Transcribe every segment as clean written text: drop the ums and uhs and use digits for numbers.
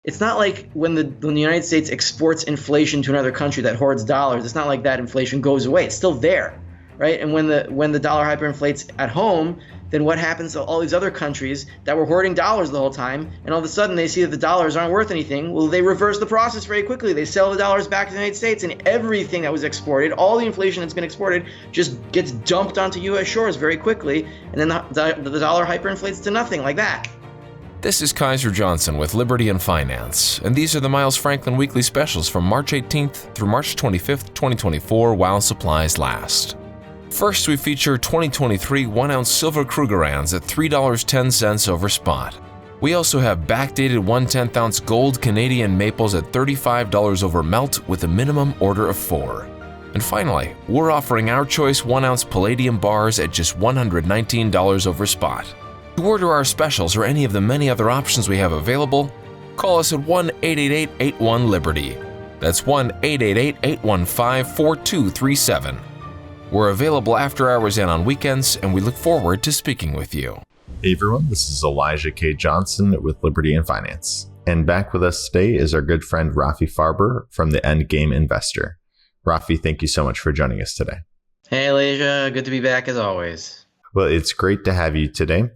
It's not like when the United States exports inflation to another country that hoards dollars. It's not like that inflation goes away. It's still there, right? And when the dollar hyperinflates at home, then what happens to all these other countries that were hoarding dollars the whole time, and all of a sudden they see that the dollars aren't worth anything? Well, they reverse the process very quickly. They sell the dollars back to the United States, and everything that was exported, all the inflation that's been exported, just gets dumped onto U.S. shores very quickly, and then the dollar hyperinflates to nothing like that. This is Kaiser Johnson with Liberty and Finance, and these are the Miles Franklin Weekly Specials from March 18th through March 25th, 2024, while supplies last. First, we feature 2023 1-ounce Silver Krugerrands at $3.10 over spot. We also have backdated 1/10-ounce gold Canadian maples at $35 over melt with a minimum order of 4. And finally, we're offering our choice 1-ounce Palladium bars at just $119 over spot. To order our specials or any of the many other options we have available, call us at 1-888-81-LIBERTY. That's 1-888-815-4237. We're available after hours and on weekends, and we look forward to speaking with you. Hey everyone, this is Elijah K. Johnson with Liberty and Finance. And back with us today is our good friend Rafi Farber from the Endgame Investor. Rafi, thank you so much for joining us today. Hey, Elijah. Good to be back as always. Well, it's great to have you today.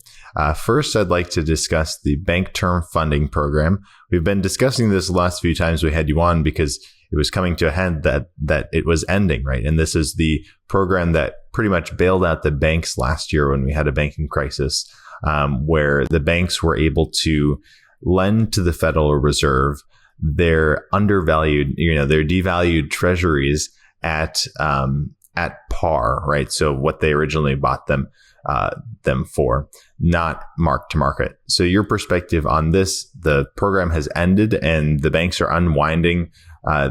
First, I'd like to discuss the Bank Term Funding Program. We've been discussing this the last few times we had you on because it was coming to a head that it was ending, right? And this is the program that pretty much bailed out the banks last year when we had a banking crisis, where the banks were able to lend to the Federal Reserve their undervalued, their devalued treasuries at par, right? So what they originally bought them for, not mark to market. So your perspective on this, the program has ended and the banks are unwinding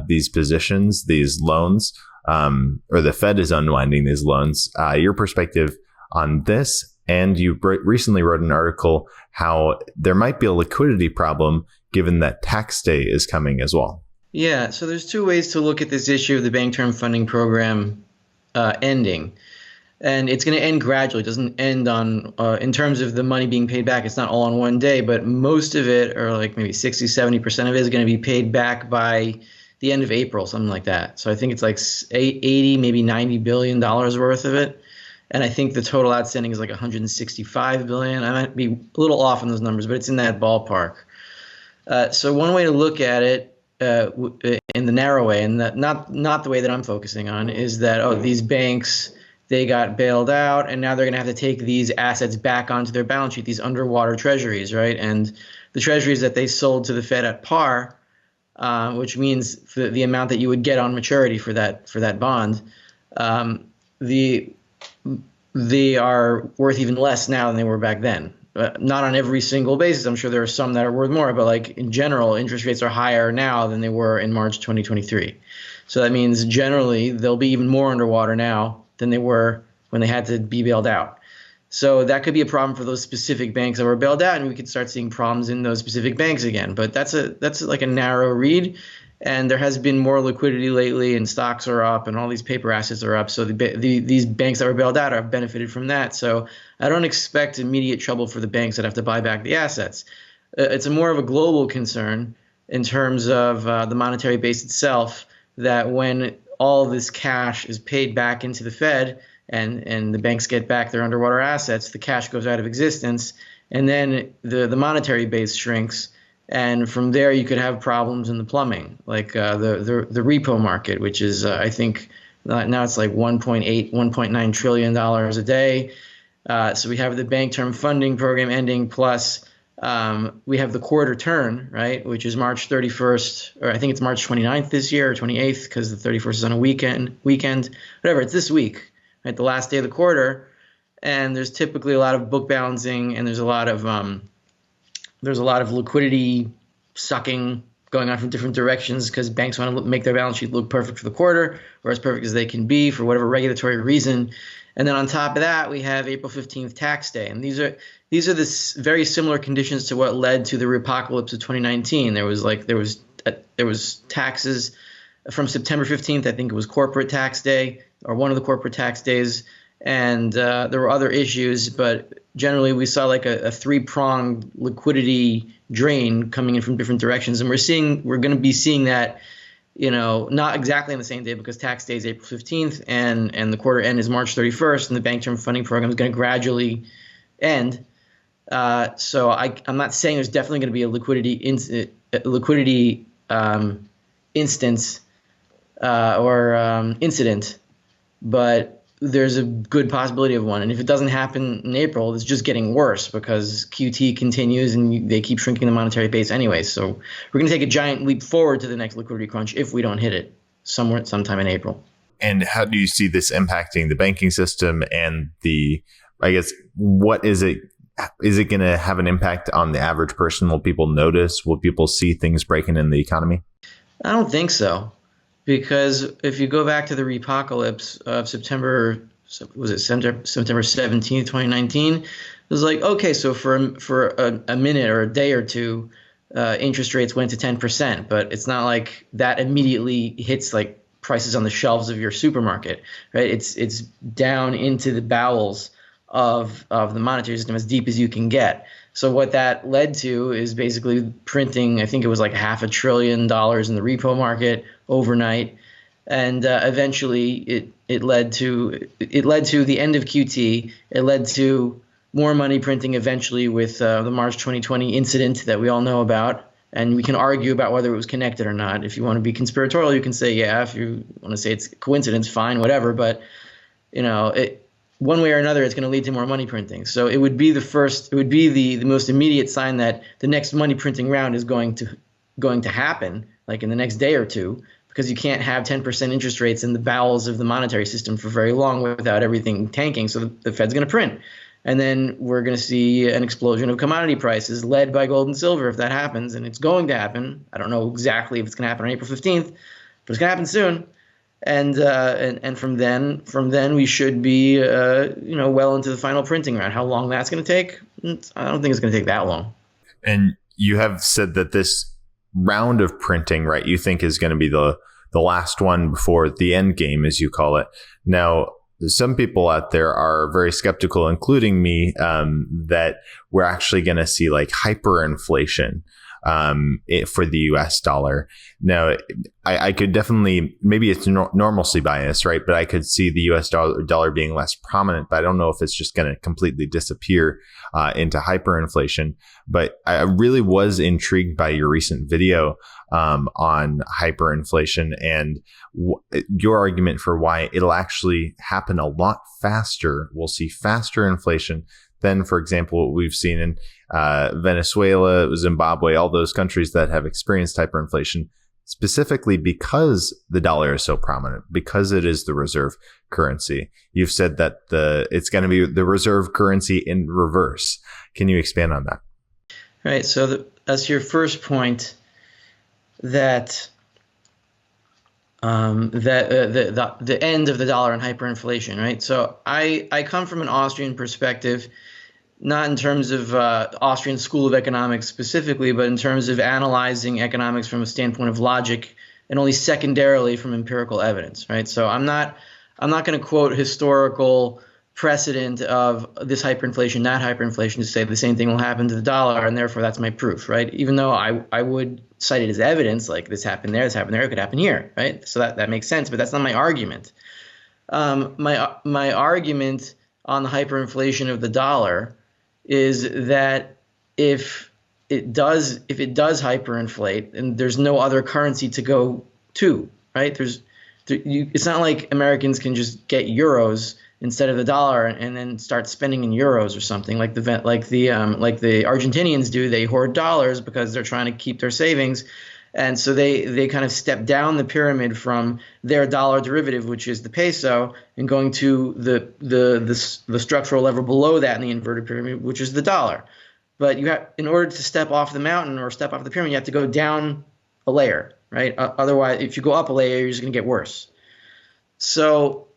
these positions, these loans, or the Fed is unwinding these loans. Your perspective on this, and you recently wrote an article how there might be a liquidity problem given that tax day is coming as well. Yeah, so there's two ways to look at this issue of the Bank Term Funding Program ending. And it's going to end gradually. It doesn't end on, in terms of the money being paid back, it's not all on one day, but most of it, or like maybe 60, 70% of it is going to be paid back by the end of April, something like that. So I think it's like 80, maybe $90 billion worth of it. And I think the total outstanding is like 165 billion. I might be a little off on those numbers, but it's in that ballpark. So one way to look at it in the narrow way, and not the way that I'm focusing on, is that, these banks, they got bailed out, and now they're going to have to take these assets back onto their balance sheet, these underwater treasuries, right? And the treasuries that they sold to the Fed at par, which means the amount that you would get on maturity for that bond, they are worth even less now than they were back then. Not on every single basis. I'm sure there are some that are worth more, but like in general, interest rates are higher now than they were in March 2023. So that means generally they'll be even more underwater now than they were when they had to be bailed out. So that could be a problem for those specific banks that were bailed out, and we could start seeing problems in those specific banks again. But that's like a narrow read, and there has been more liquidity lately, and stocks are up, and all these paper assets are up. So these banks that were bailed out have benefited from that. So I don't expect immediate trouble for the banks that have to buy back the assets. It's more of a global concern in terms of the monetary base itself, that when all this cash is paid back into the Fed and the banks get back their underwater assets, the cash goes out of existence, and then the monetary base shrinks. And from there, you could have problems in the plumbing, like the repo market, which is, I think, now it's like $1.9 trillion a day. So we have the Bank Term Funding Program ending, plus we have the quarter turn, right, which is March 31st, or I think it's March 29th this year, or 28th, because the 31st is on a weekend, whatever. It's this week, right, the last day of the quarter. And there's typically a lot of book balancing, and there's a lot of liquidity sucking going on from different directions because banks want to make their balance sheet look perfect for the quarter, or as perfect as they can be for whatever regulatory reason. And then on top of that, we have April 15th tax day. And these are the very similar conditions to what led to the repocalypse of 2019. There was taxes from September 15th. I think it was corporate tax day, or one of the corporate tax days. And there were other issues, but generally we saw like a three-pronged liquidity drain coming in from different directions, and we're going to be seeing that, not exactly on the same day because tax day is April 15th and the quarter end is March 31st, and the bank term funding program is going to gradually end. So I'm not saying there's definitely going to be a liquidity instance or incident, but there's a good possibility of one. And if it doesn't happen in April, it's just getting worse because QT continues and they keep shrinking the monetary base anyway. So we're going to take a giant leap forward to the next liquidity crunch if we don't hit it sometime in April. And how do you see this impacting the banking system and what is it? Is it going to have an impact on the average person? Will people notice? Will people see things breaking in the economy? I don't think so. Because if you go back to the repocalypse of September 17th, 2019, it was like, okay, so for a minute or a day or two, interest rates went to 10%, but it's not like that immediately hits like prices on the shelves of your supermarket, right? It's down into the bowels of the monetary system as deep as you can get. So what that led to is basically printing, I think it was like $500 billion in the repo market overnight, and eventually it led to the end of QT. It led to more money printing eventually with the March 2020 incident that we all know about, and we can argue about whether it was connected or not. If you want to be conspiratorial, you can say yeah. If you want to say it's coincidence, fine, whatever. But one way or another, it's going to lead to more money printing. So it would be the most immediate sign that the next money printing round is going to happen, like in the next day or two, because you can't have 10% interest rates in the bowels of the monetary system for very long without everything tanking. So the Fed's going to print. And then we're going to see an explosion of commodity prices led by gold and silver if that happens. And it's going to happen. I don't know exactly if it's going to happen on April 15th, but it's going to happen soon. And from then we should be well into the final printing round. How long that's going to take? I don't think it's going to take that long. And you have said that this round of printing, right, you think is going to be the last one before the end game, as you call it. Now, some people out there are very skeptical, including me, that we're actually going to see like hyperinflation for the US dollar. Now, I could definitely, maybe it's normalcy bias, right? But I could see the US dollar being less prominent, but I don't know if it's just going to completely disappear into hyperinflation. But I really was intrigued by your recent video on hyperinflation and your argument for why it'll actually happen a lot faster. We'll see faster inflation than, for example, what we've seen in Venezuela, Zimbabwe, all those countries that have experienced hyperinflation, specifically because the dollar is so prominent, because it is the reserve currency. You've said that it's going to be the reserve currency in reverse. Can you expand on that? Right. So that's your first point, that the end of the dollar and hyperinflation, right? So I come from an Austrian perspective, not in terms of Austrian School of Economics specifically, but in terms of analyzing economics from a standpoint of logic and only secondarily from empirical evidence, right? So I'm not going to quote historical precedent of this hyperinflation, that hyperinflation, to say the same thing will happen to the dollar, and therefore that's my proof, right? Even though I would cite it as evidence, like this happened there, it could happen here, right? So that makes sense, but that's not my argument. My argument on the hyperinflation of the dollar is that if it does hyperinflate, and there's no other currency to go to, right? It's not like Americans can just get euros instead of the dollar and then start spending in euros or something like the Argentinians do. They hoard dollars because they're trying to keep their savings. And so they kind of step down the pyramid from their dollar derivative, which is the peso, and going to the structural level below that in the inverted pyramid, which is the dollar. But in order to step off the mountain or step off the pyramid, you have to go down a layer, right? Otherwise, if you go up a layer, you're just going to get worse. So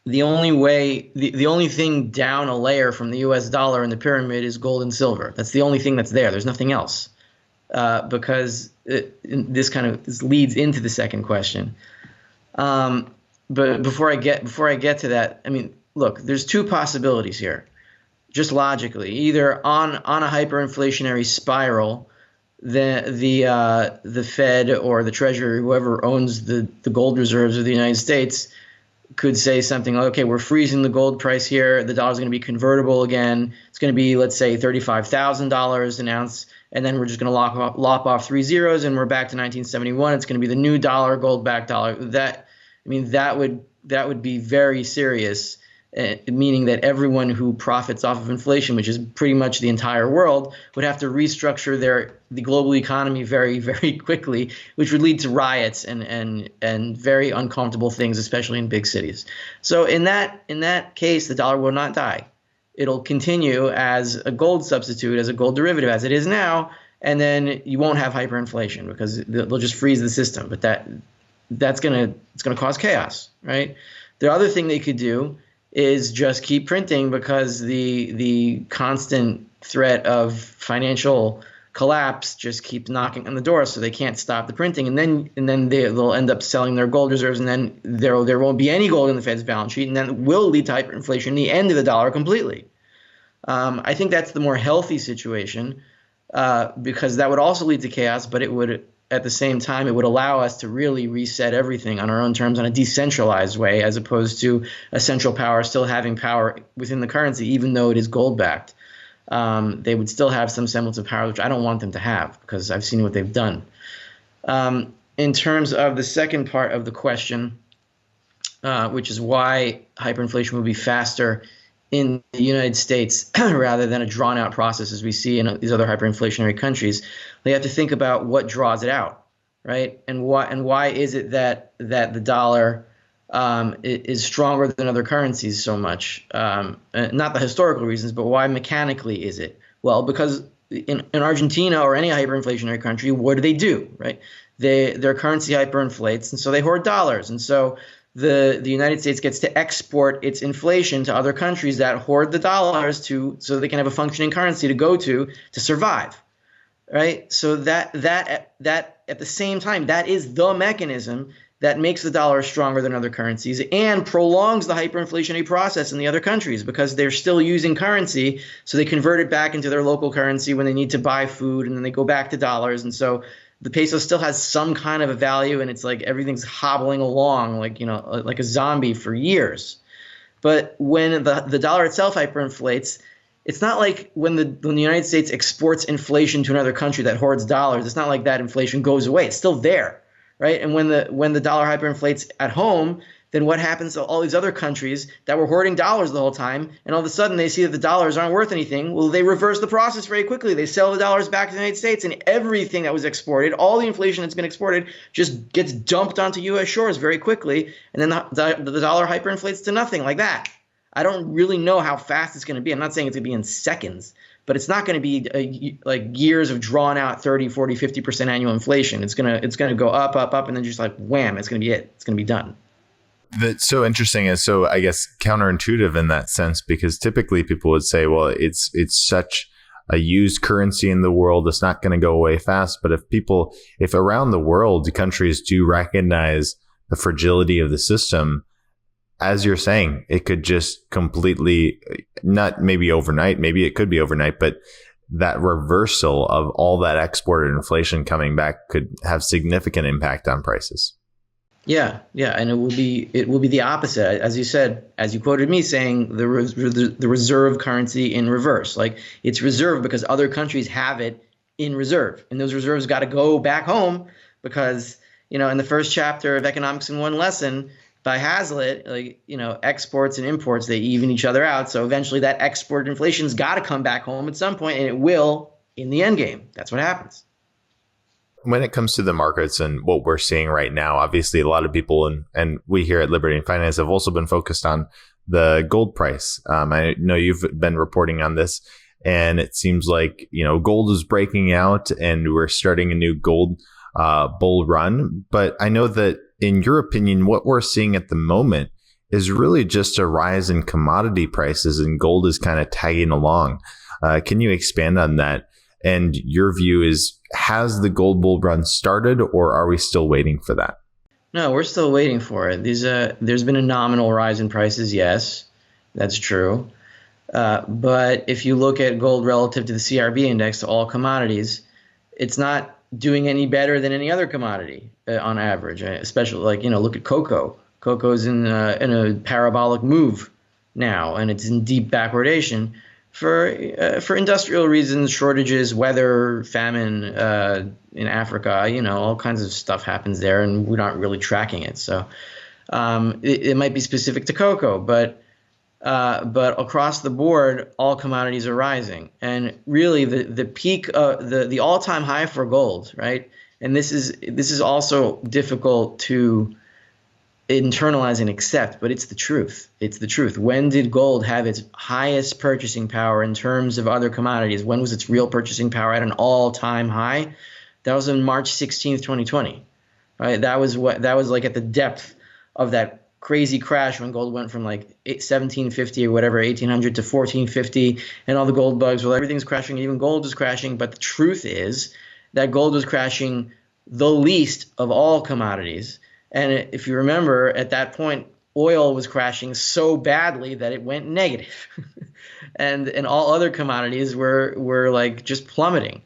the only thing down a layer from the U.S. dollar in the pyramid is gold and silver. That's the only thing that's there. There's nothing else. Because this leads into the second question. But before I get to that, I mean, look, there's two possibilities here. just logically, either on a hyperinflationary spiral, the Fed or the Treasury, whoever owns the gold reserves of the United States, could say something like, okay, we're freezing the gold price here. The dollar's going to be convertible again. It's going to be, let's say, $35,000 an ounce. And then we're just going to lop off 3 zeros and we're back to 1971. It's going to be the new dollar, gold-backed dollar. That would be very serious, meaning that everyone who profits off of inflation, which is pretty much the entire world, would have to restructure the global economy very, very quickly, which would lead to riots and very uncomfortable things, especially in big cities. So in that case, the dollar will not die. It'll continue as a gold substitute, as a gold derivative, as it is now, and then you won't have hyperinflation because they'll just freeze the system. But it's gonna cause chaos, right? The other thing they could do is just keep printing, because the constant threat of financial collapse just keeps knocking on the door, so they can't stop the printing, and then they'll end up selling their gold reserves, and then there won't be any gold in the Fed's balance sheet, and then it will lead to hyperinflation, the end of the dollar completely. I think that's the more healthy situation, because that would also lead to chaos, but it would, at the same time, it would allow us to really reset everything on our own terms in a decentralized way, as opposed to a central power still having power within the currency, even though it is gold-backed. They would still have some semblance of power, which I don't want them to have, because I've seen what they've done. In terms of the second part of the question, which is why hyperinflation would be faster in the United States rather than a drawn-out process as we see in these other hyperinflationary countries, they have to think about what draws it out, right? And why is it that the dollar is stronger than other currencies so much? Not the historical reasons, but why mechanically is it? Well, because in Argentina or any hyperinflationary country, what do, right? Their currency hyperinflates, and so they hoard dollars. And so the United States gets to export its inflation to other countries that hoard the dollars so they can have a functioning currency to go to survive, right? So that at the same time, that is the mechanism that makes the dollar stronger than other currencies and prolongs the hyperinflationary process in the other countries, because they're still using currency, so they convert it back into their local currency when they need to buy food, and then they go back to dollars. And so the peso still has some kind of a value, and it's like everything's hobbling along like a zombie for years. But when the dollar itself hyperinflates, it's not like when the United States exports inflation to another country that hoards dollars. It's not like that inflation goes away. It's still there, right? And when the dollar hyperinflates at home, then what happens to all these other countries that were hoarding dollars the whole time, and all of a sudden they see that the dollars aren't worth anything? Well, they reverse the process very quickly. They sell the dollars back to the United States, and everything that was exported, all the inflation that's been exported, just gets dumped onto U.S. shores very quickly, and then the dollar hyperinflates to nothing like that. I don't really know how fast it's going to be. I'm not saying it's going to be in seconds, but it's not going to be like years of drawn out 30, 40, 50% annual inflation. It's going to go up, up, up, and then just like wham, it's going to be it. It's going to be done. That's so interesting, and so I guess counterintuitive in that sense, because typically people would say, well, it's such a used currency in the world, it's not going to go away fast. But if around the world countries do recognize the fragility of the system, as you're saying, it could just completely, not maybe overnight, maybe it could be overnight, but that reversal of all that exported inflation coming back could have significant impact on prices. Yeah, and it will be the opposite, as you said, as you quoted me saying, the reserve currency in reverse. Like, it's reserved because other countries have it in reserve, and those reserves got to go back home because in the first chapter of Economics in One Lesson by Hazlitt, exports and imports, they even each other out. So eventually that export inflation's got to come back home at some point, and it will in the end game. That's what happens. When it comes to the markets and what we're seeing right now, obviously a lot of people and we here at Liberty and Finance have also been focused on the gold price. I know you've been reporting on this, and it seems like, gold is breaking out and we're starting a new gold bull run. But I know that in your opinion, what we're seeing at the moment is really just a rise in commodity prices, and gold is kind of tagging along. Can you expand on that? And your view is, has the gold bull run started, or are we still waiting for that? No, we're still waiting for it. There's been a nominal rise in prices. Yes, that's true. But if you look at gold relative to the CRB index, to all commodities, it's not doing any better than any other commodity on average. Especially, like, look at cocoa. Cocoa's in a parabolic move now, and it's in deep backwardation for industrial reasons, shortages, weather, famine in Africa. All kinds of stuff happens there, and we're not really tracking it. So it might be specific to cocoa, but across the board, all commodities are rising. And really, the peak, the all-time high for gold, right? And this is also difficult to internalize and accept, but it's the truth. It's the truth. When did gold have its highest purchasing power in terms of other commodities? When was its real purchasing power at an all-time high? That was on March 16th, 2020. Right? That was like at the depth of that crazy crash when gold went from like 1750 or whatever, 1800 to 1450, and all the gold bugs. Well, everything's crashing, even gold is crashing. But the truth is that gold was crashing the least of all commodities. And if you remember, at that point, oil was crashing so badly that it went negative, and all other commodities were like just plummeting.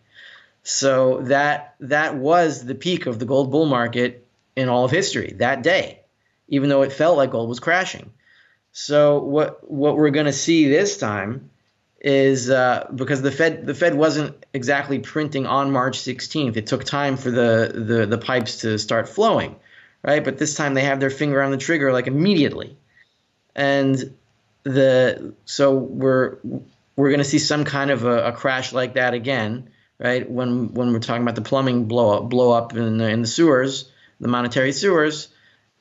So that was the peak of the gold bull market in all of history that day, even though it felt like gold was crashing. So what we're going to see this time is because the Fed wasn't exactly printing on March 16th. It took time for the pipes to start flowing. Right, but this time they have their finger on the trigger like immediately, and so we're going to see some kind of a crash like that again, right? When we're talking about the plumbing blow up in the sewers, the monetary sewers,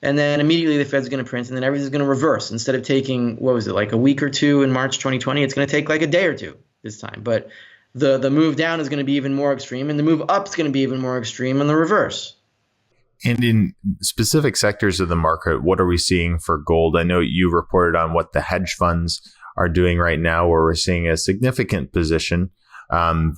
and then immediately the Fed's going to print, and then everything's going to reverse. Instead of taking, what was it, like a week or two in March 2020, it's going to take like a day or two this time. But the move down is going to be even more extreme, and the move up is going to be even more extreme in the reverse. And in specific sectors of the market, what are we seeing for gold? I know you reported on what the hedge funds are doing right now, where we're seeing a significant position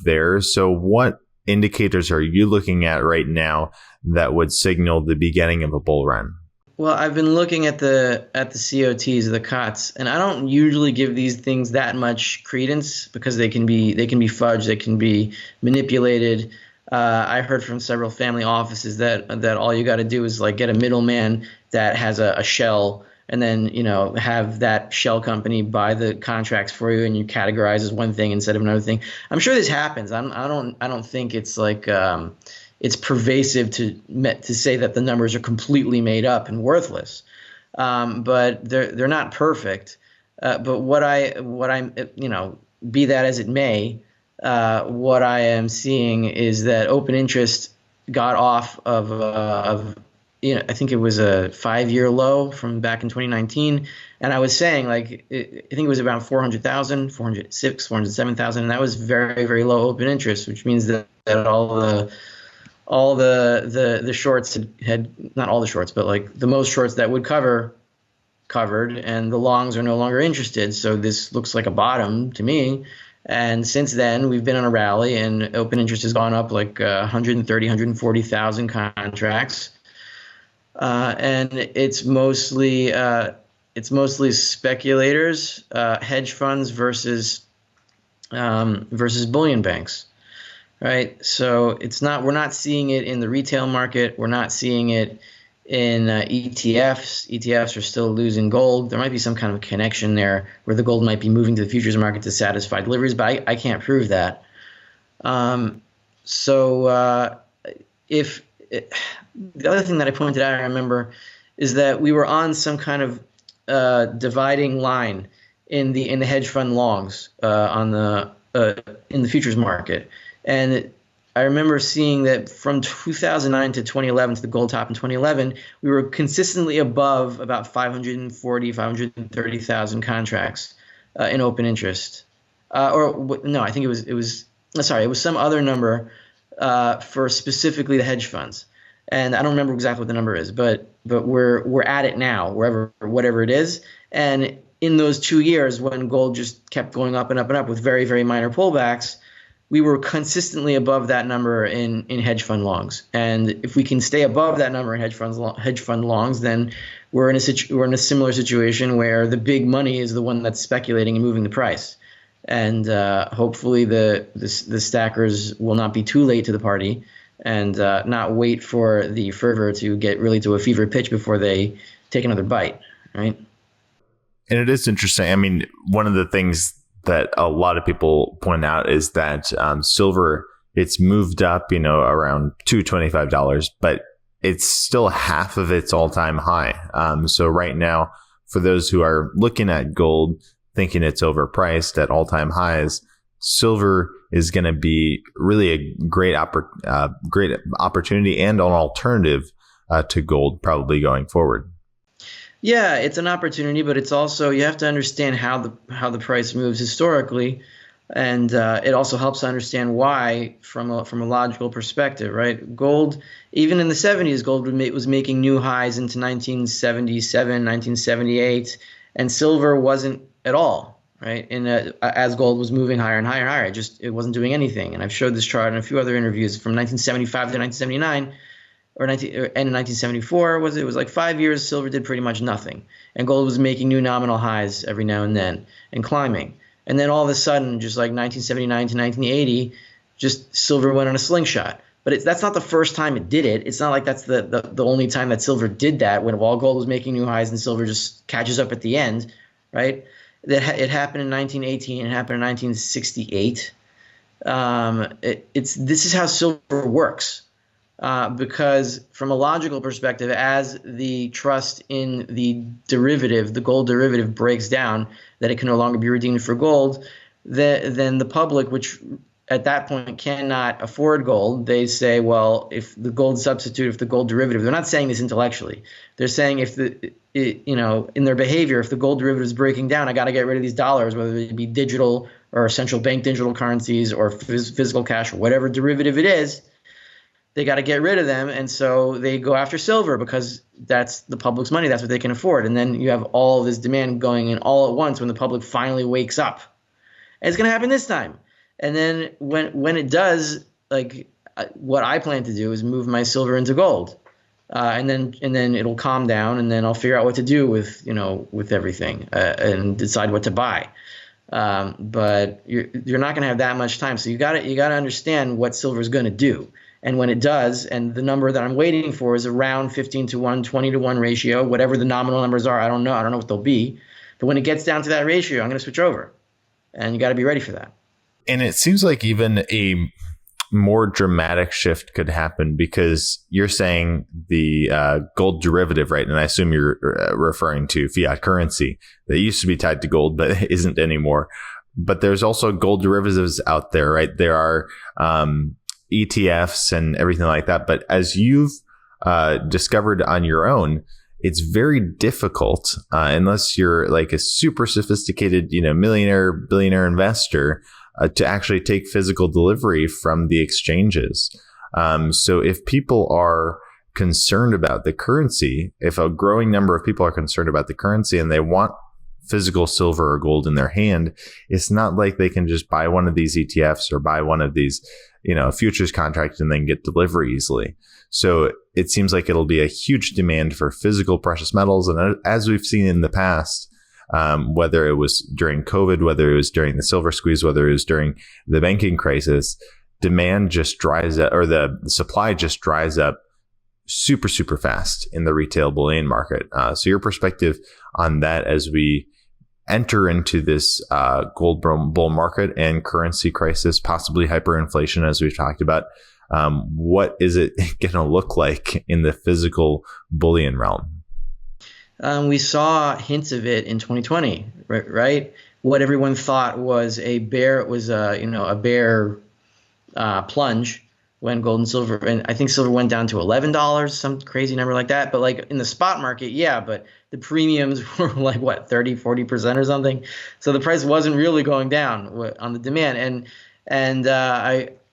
there. So what indicators are you looking at right now that would signal the beginning of a bull run? Well, I've been looking at the COTs, the COTs, and I don't usually give these things that much credence because they can be fudged, they can be manipulated. I heard from several family offices that all you got to do is like get a middleman that has a shell, and then have that shell company buy the contracts for you, and you categorize as one thing instead of another thing. I'm sure this happens. I don't think it's like it's pervasive to say that the numbers are completely made up and worthless, but they're not perfect. But what I'm be that as it may. What I am seeing is that open interest got off of I think it was a 5-year low from back in 2019, and I was saying I think it was about 400,000, 406, 407,000, and that was very, very low open interest, which means that all the shorts had not all the shorts, but like the most shorts that would covered, and the longs are no longer interested. So this looks like a bottom to me. And since then, we've been on a rally, and open interest has gone up like 130, 140,000 contracts, and it's mostly speculators, hedge funds versus bullion banks, right? So we're not seeing it in the retail market. We're not seeing it in ETFs. ETFs are still losing gold. There might be some kind of connection there where the gold might be moving to the futures market to satisfy deliveries, but I can't prove that. The other thing that I pointed out, I remember, is that we were on some kind of dividing line in the hedge fund longs in the futures market, and I remember seeing that from 2009 to 2011, to the gold top in 2011, we were consistently above about 540, 530,000 contracts in open interest. I think it was some other number for specifically the hedge funds. And I don't remember exactly what the number is, but we're at it now, whatever it is. And in those 2 years when gold just kept going up and up and up with very, very minor pullbacks, we were consistently above that number in hedge fund longs. And if we can stay above that number in hedge fund longs, then we're in a similar situation where the big money is the one that's speculating and moving the price. and hopefully the stackers will not be too late to the party and not wait for the fervor to get really to a fever pitch before they take another bite, right? And it is interesting. I mean, one of the things that a lot of people point out is that silver, it's moved up, around $225, but it's still half of its all-time high. So right now, for those who are looking at gold, thinking it's overpriced at all-time highs, silver is going to be really a great opportunity and an alternative to gold probably going forward. Yeah, it's an opportunity, but it's also, you have to understand how the price moves historically, and it also helps to understand why from a logical perspective, right? Gold, even in the 70s, gold was making new highs into 1977, 1978, and silver wasn't at all, right? As gold was moving higher and higher and higher, it wasn't doing anything. And I've showed this chart in a few other interviews from 1975 to 1979. And in 1974 it was like 5 years silver did pretty much nothing, and gold was making new nominal highs every now and then and climbing. And then all of a sudden, just like 1979 to 1980, just silver went on a slingshot. But that's not the first time it did it. It's not like that's the only time that silver did that, when all gold was making new highs and silver just catches up at the end, right? It happened in 1918. It happened in 1968. This is how silver works. Because from a logical perspective, as the trust in the gold derivative breaks down, that it can no longer be redeemed for gold, then the public, which at that point cannot afford gold, they say, well, if the gold derivative, they're not saying this intellectually. They're saying in their behavior, if the gold derivative is breaking down, I got to get rid of these dollars, whether it be digital or central bank digital currencies or physical cash or whatever derivative it is. They got to get rid of them, and so they go after silver because that's the public's money. That's what they can afford. And then you have all this demand going in all at once when the public finally wakes up. And it's going to happen this time. And then when it does, like what I plan to do is move my silver into gold, and then it'll calm down, and then I'll figure out what to do with everything and decide what to buy. But you're not going to have that much time, so you got to understand what silver is going to do. And when it does, and the number that I'm waiting for is around 15 to 1, 20 to 1 ratio, whatever the nominal numbers are, I don't know what they'll be. But when it gets down to that ratio, I'm going to switch over. And you got to be ready for that. And it seems like even a more dramatic shift could happen, because you're saying the gold derivative, right? And I assume you're referring to fiat currency that used to be tied to gold, but isn't anymore. But there's also gold derivatives out there, right? There are ETFs and everything like that. But as you've discovered on your own, it's very difficult unless you're like a super sophisticated, millionaire, billionaire investor to actually take physical delivery from the exchanges. So if people are concerned about the currency, if a growing number of people are concerned about the currency and they want physical silver or gold in their hand, it's not like they can just buy one of these ETFs or buy one of these futures contract and then get delivery easily. So it seems like it'll be a huge demand for physical precious metals. And as we've seen in the past, whether it was during COVID, whether it was during the silver squeeze, whether it was during the banking crisis, demand just dries up, or the supply just dries up super, super fast in the retail bullion market. So your perspective on that as we enter into this gold bull market and currency crisis, possibly hyperinflation, as we've talked about, what is it going to look like in the physical bullion realm? We saw hints of it in 2020, right? What everyone thought was a bear plunge when gold and silver, and I think silver went down to $11, some crazy number like that. But like in the spot market, yeah, but the premiums were like what, 30-40% or something. So the price wasn't really going down on the demand. And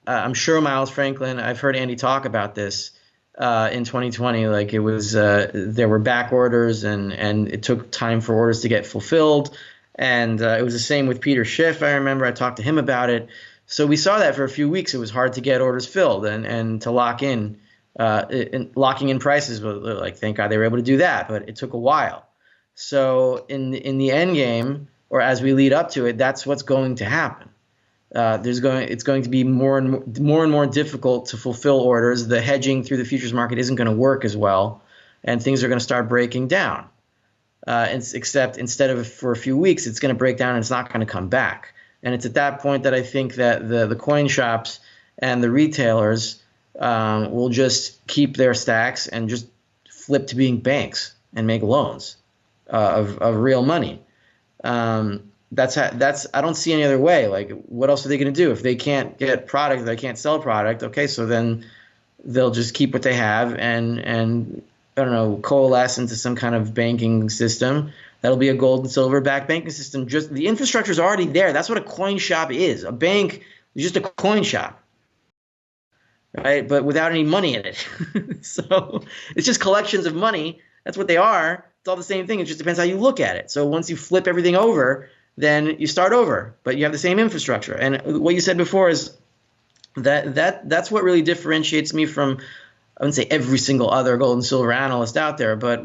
I'm sure Miles Franklin, I've heard Andy talk about this in 2020. Like it was there were back orders and it took time for orders to get fulfilled. And it was the same with Peter Schiff. I remember I talked to him about it. So we saw that for a few weeks. It was hard to get orders filled and to lock in, locking in prices. Like, thank God they were able to do that, but it took a while. So in the end game, or as we lead up to it, that's what's going to happen. It's going to be more and more difficult to fulfill orders. The hedging through the futures market isn't going to work as well, and things are going to start breaking down. Except instead of for a few weeks, it's going to break down and it's not going to come back. And it's at that point that I think that the coin shops and the retailers will just keep their stacks and just flip to being banks and make loans of real money. That's I don't see any other way. Like, what else are they going to do if they can't get product? They can't sell product. Okay, so then they'll just keep what they have and I don't know, coalesce into some kind of banking system. That'll be a gold and silver backed banking system. Just the infrastructure is already there. That's what a coin shop is. A bank is just a coin shop, right? But without any money in it. So it's just collections of money. That's what they are. It's all the same thing. It just depends how you look at it. So once you flip everything over, then you start over, but you have the same infrastructure. And what you said before is that's what really differentiates me from, I wouldn't say every single other gold and silver analyst out there, but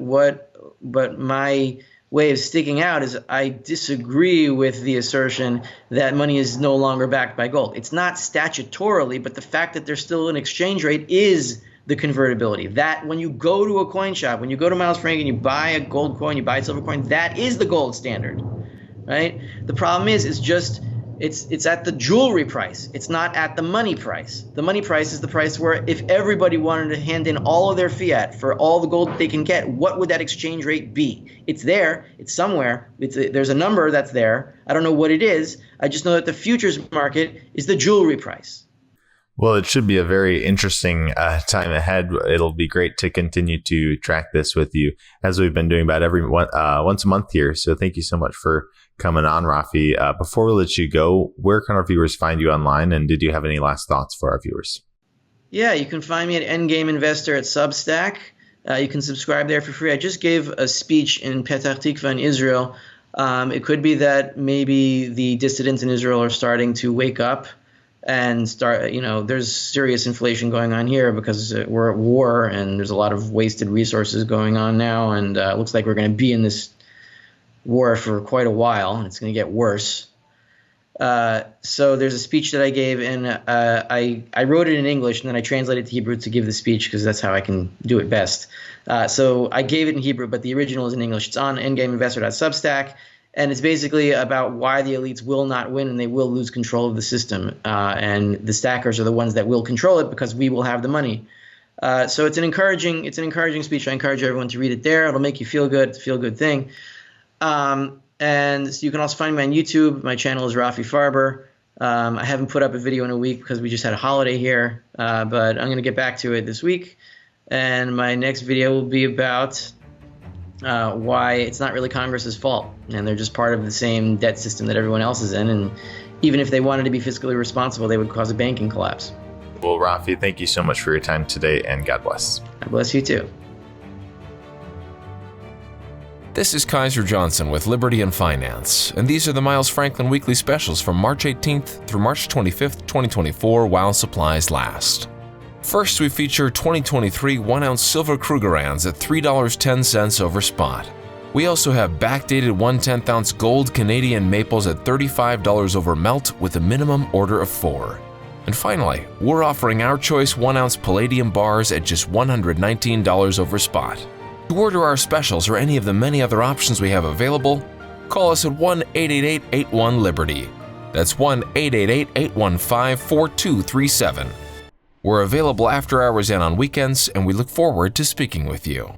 my way of sticking out is I disagree with the assertion that money is no longer backed by gold. It's not statutorily, but the fact that there's still an exchange rate is the convertibility. That when you go to a coin shop, when you go to Miles Frank and you buy a gold coin, you buy a silver coin, that is the gold standard, right? The problem is just it's at the jewelry price. It's not at the money price. The money price is the price where if everybody wanted to hand in all of their fiat for all the gold they can get, what would that exchange rate be? It's there. It's somewhere. There's a number that's there. I don't know what it is. I just know that the futures market is the jewelry price. Well, it should be a very interesting time ahead. It'll be great to continue to track this with you as we've been doing about once a month here. So thank you so much for coming on, Rafi. Before we let you go, where can our viewers find you online? And did you have any last thoughts for our viewers? Yeah, you can find me at Endgame Investor at Substack. You can subscribe there for free. I just gave a speech in Petah Tikva in Israel. It could be that maybe the dissidents in Israel are starting to wake up and start, there's serious inflation going on here because we're at war and there's a lot of wasted resources going on now. And it looks like we're going to be in this war for quite a while, and it's going to get worse. So there's a speech that I gave, and I wrote it in English, and then I translated it to Hebrew to give the speech because that's how I can do it best. So I gave it in Hebrew, but the original is in English. It's on endgameinvestor.substack, and it's basically about why the elites will not win and they will lose control of the system. And the stackers are the ones that will control it because we will have the money. So it's an encouraging speech. I encourage everyone to read it there. It'll make you feel good. It's a feel-good thing. And so you can also find me on YouTube. My channel is Rafi Farber. I haven't put up a video in a week because we just had a holiday here, but I'm going to get back to it this week. And my next video will be about why it's not really Congress's fault, and they're just part of the same debt system that everyone else is in. And even if they wanted to be fiscally responsible, they would cause a banking collapse. Well, Rafi, thank you so much for your time today, and God bless. God bless you too. This is Kaiser Johnson with Liberty and Finance, and these are the Miles Franklin Weekly Specials from March 18th through March 25th, 2024 while supplies last. First, we feature 2023 1-ounce Silver Krugerrands at $3.10 over spot. We also have backdated 1/10 ounce gold Canadian maples at $35 over melt with a minimum order of 4. And finally, we're offering our choice 1-ounce Palladium bars at just $119 over spot. To order our specials or any of the many other options we have available, call us at 1-888-81-LIBERTY. That's 1-888-815-4237. We're available after hours and on weekends, and we look forward to speaking with you.